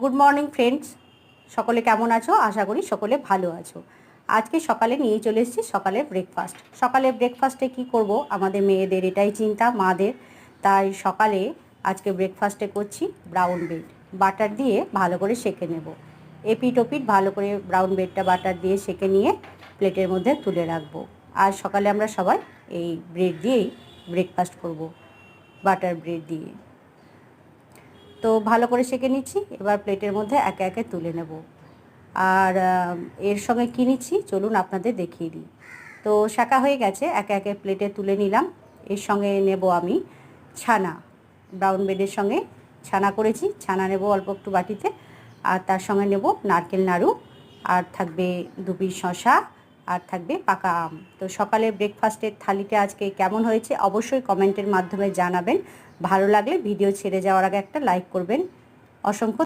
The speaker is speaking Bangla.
গুড মর্নিং ফ্রেন্ডস, সকলে কেমন আছো? আশা করি সকলে ভালো আছো। আজকে সকালে নিয়ে চলে এসেছি সকালের ব্রেকফাস্ট। সকালে ব্রেকফাস্টে কি করব, আমাদের মেয়েদের এটাই চিন্তা, মাদের। তাই সকালে আজকে ব্রেকফাস্টে করছি ব্রাউন ব্রেড। বাটার দিয়ে ভালো করে সেঁকে নেব। এপিট ওপিট ভালো করে ব্রাউন ব্রেডটা বাটার দিয়ে সেঁকে নিয়ে প্লেটের মধ্যে তুলে রাখবো। আজ সকালে আমরা সবাই এই ব্রেড দিয়েই ব্রেকফাস্ট করব, বাটার ব্রেড দিয়ে। তো ভালো করে সেঁকে নিচ্ছি, এবার প্লেটের মধ্যে একে একে তুলে নেব। আর এর সঙ্গে কী নিচ্ছি চলুন আপনাদের দেখিয়ে দিই। তো শাঁকা হয়ে গেছে, একে একে প্লেটে তুলে নিলাম। এর সঙ্গে নেব আমি ছানা। ব্রাউন ব্রেডের সঙ্গে ছানা করেছি, ছানা নেব অল্প একটু বাটিতে। আর তার সঙ্গে নেব নারকেল নাড়ু, আর থাকবে 2 পিস শসা, আর থাকবে পাকা আম। তো সকালে ব্রেকফাস্টের থালিটা আজকে কেমন হয়েছে অবশ্যই কমেন্টের মাধ্যমে জানাবেন। ভালো লাগলে ভিডিও ছেড়ে যাওয়ার আগে একটা লাইক করবেন। অসংখ্য